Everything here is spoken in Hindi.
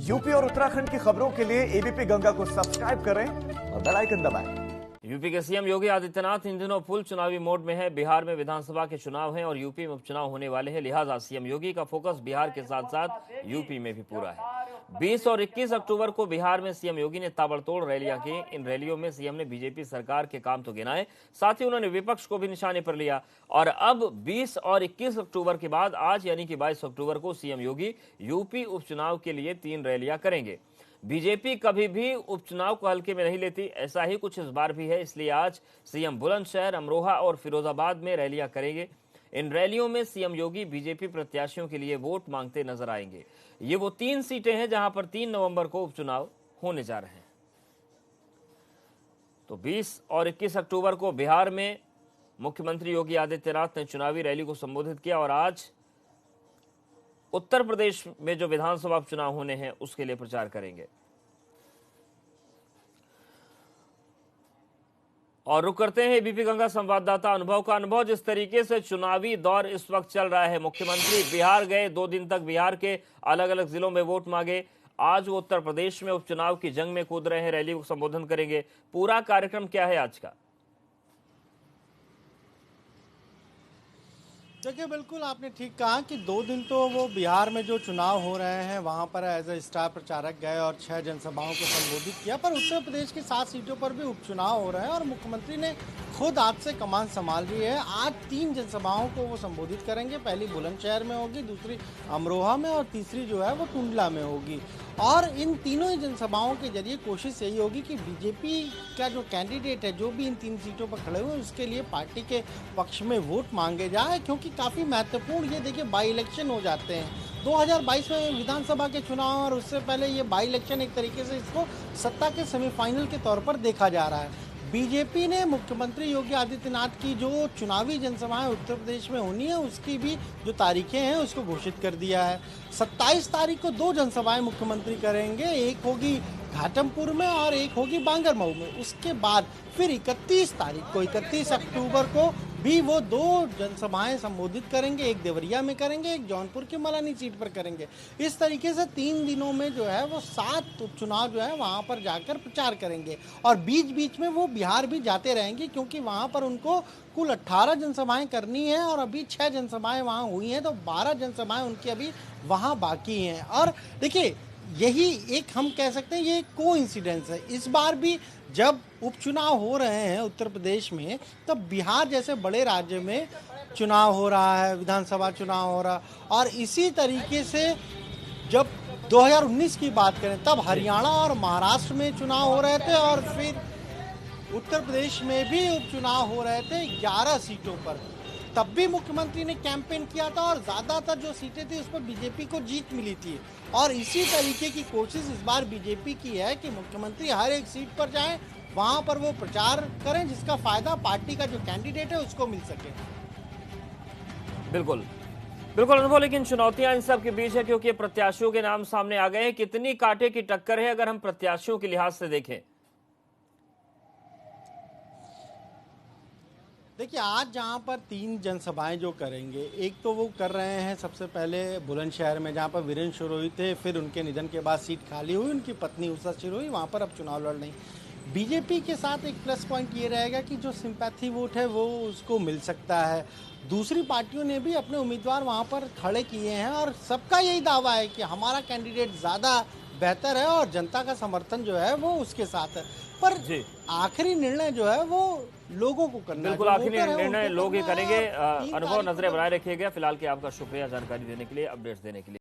यूपी और उत्तराखंड की खबरों के लिए एबीपी गंगा को सब्सक्राइब करें और बेल आइकन दबाएं। यूपी के सीएम योगी आदित्यनाथ इन दिनों फुल चुनावी मोड में है। बिहार में विधानसभा के चुनाव हैं और यूपी में उपचुनाव होने वाले हैं, लिहाजा सीएम योगी का फोकस बिहार के साथ साथ यूपी में भी पूरा है। 20 और 21 अक्टूबर को बिहार में सीएम योगी ने ताबड़तोड़ रैलियां की। इन रैलियों में सीएम ने बीजेपी सरकार के काम तो गिनाए, साथ ही उन्होंने विपक्ष को भी निशाने पर लिया। और अब 20 और 21 अक्टूबर के बाद आज यानी कि 22 अक्टूबर को सीएम योगी यूपी उपचुनाव के लिए 3 रैलियां करेंगे। बीजेपी कभी भी उपचुनाव को हल्के में नहीं लेती, ऐसा ही कुछ इस बार भी है। इसलिए आज सीएम बुलंदशहर, अमरोहा और फिरोजाबाद में रैलियां करेंगे। इन रैलियों में सीएम योगी बीजेपी प्रत्याशियों के लिए वोट मांगते नजर आएंगे। ये वो 3 सीटें हैं जहां पर 3 नवंबर को उपचुनाव होने जा रहे हैं। तो 20 और 21 अक्टूबर को बिहार में मुख्यमंत्री योगी आदित्यनाथ ने चुनावी रैली को संबोधित किया और आज उत्तर प्रदेश में जो विधानसभा चुनाव होने हैं उसके लिए प्रचार करेंगे। और रुक करते हैं एबीपी गंगा संवाददाता अनुभव का। अनुभव, जिस तरीके से चुनावी दौर इस वक्त चल रहा है, मुख्यमंत्री बिहार गए, 2 दिन तक बिहार के अलग अलग जिलों में वोट मांगे, आज वो उत्तर प्रदेश में उपचुनाव की जंग में कूद रहे हैं, रैली को संबोधन करेंगे। पूरा कार्यक्रम क्या है आज का? देखिए, बिल्कुल आपने ठीक कहा कि 2 दिन तो वो बिहार में जो चुनाव हो रहे हैं वहाँ पर एज ए स्टार प्रचारक गए और 6 जनसभाओं को संबोधित किया। पर उत्तर प्रदेश की 7 सीटों पर भी उपचुनाव हो रहे हैं और मुख्यमंत्री ने खुद आज से कमान संभाल ली है। आज 3 जनसभाओं को वो संबोधित करेंगे। पहली बुलंदशहर में होगी, दूसरी अमरोहा में और तीसरी जो है वो टुंडला में होगी। और इन तीनों ही जनसभाओं के जरिए कोशिश यही होगी कि बीजेपी का जो कैंडिडेट है, जो भी इन 3 सीटों पर खड़े हुए, उसके लिए पार्टी के पक्ष में वोट मांगे जाए, क्योंकि काफ़ी महत्वपूर्ण ये देखिए बाई इलेक्शन हो जाते हैं। 2022 में विधानसभा के चुनाव और उससे पहले ये बाई इलेक्शन एक तरीके से इसको सत्ता के सेमीफाइनल के तौर पर देखा जा रहा है। बीजेपी ने मुख्यमंत्री योगी आदित्यनाथ की जो चुनावी जनसभाएं उत्तर प्रदेश में होनी है उसकी भी जो तारीखें हैं उसको घोषित कर दिया है। 27 तारीख को 2 जनसभाएं मुख्यमंत्री करेंगे, एक होगी घाटमपुर में और एक होगी बांगरमऊ में। उसके बाद फिर 31 तारीख को, 31 अक्टूबर को भी वो 2 जनसभाएं संबोधित करेंगे, एक देवरिया में करेंगे, एक जौनपुर की मलानी सीट पर करेंगे। इस तरीके से 3 दिनों में जो है वो 7 उपचुनाव जो है वहाँ पर जाकर प्रचार करेंगे और बीच बीच में वो बिहार भी जाते रहेंगे, क्योंकि वहाँ पर उनको कुल 18 जनसभाएं करनी है और अभी 6 जनसभाएं वहाँ हुई हैं, तो 12 जनसभाएं उनकी अभी वहाँ बाकी हैं। और देखिए, यही एक हम कह सकते हैं ये कोइंसिडेंस है। इस बार भी जब उपचुनाव हो रहे हैं उत्तर प्रदेश में, तब बिहार जैसे बड़े राज्य में चुनाव हो रहा है, विधानसभा चुनाव हो रहा, और इसी तरीके से जब 2019 की बात करें तब हरियाणा और महाराष्ट्र में चुनाव हो रहे थे और फिर उत्तर प्रदेश में भी उपचुनाव हो रहे थे 11 सीटों पर। तब भी मुख्यमंत्री ने कैंपेन किया था और ज़्यादातर जो सीटें थी उस पर बीजेपी को जीत मिली थी। और इसी तरीके की कोशिश इस बार बीजेपी की है कि मुख्यमंत्री हर एक सीट पर जाएं, वहां पर वो प्रचार करें, जिसका फायदा पार्टी का जो कैंडिडेट है उसको मिल सके। बिल्कुल बिल्कुल अनुभव, लेकिन चुनौतियां इन सब के बीच है, क्योंकि प्रत्याशियों के नाम सामने आ गए हैं। कितनी कांटे की टक्कर है अगर हम प्रत्याशियों के लिहाज से देखें? देखिए, आज जहाँ पर 3 जनसभाएं जो करेंगे, एक तो वो कर रहे हैं सबसे पहले बुलंदशहर में, जहाँ पर वीरेंद्र सिरोही थे, फिर उनके निधन के बाद सीट खाली हुई, उनकी पत्नी उषा सिरोही वहाँ पर अब चुनाव लड़ रही। बीजेपी के साथ एक प्लस पॉइंट ये रहेगा कि जो सिंपैथी वोट है वो उसको मिल सकता है। दूसरी पार्टियों ने भी अपने उम्मीदवार वहाँ पर खड़े किए हैं और सबका यही दावा है कि हमारा कैंडिडेट ज़्यादा बेहतर है और जनता का समर्थन जो है वो उसके साथ है। पर आखिरी निर्णय जो है वो लोगों को करना है। बिल्कुल, आखिरी निर्णय लोग ही करेंगे। अनुभव, नजरें बनाए रखिएगा। फिलहाल के आपका शुक्रिया जानकारी देने के लिए, अपडेट्स देने के लिए।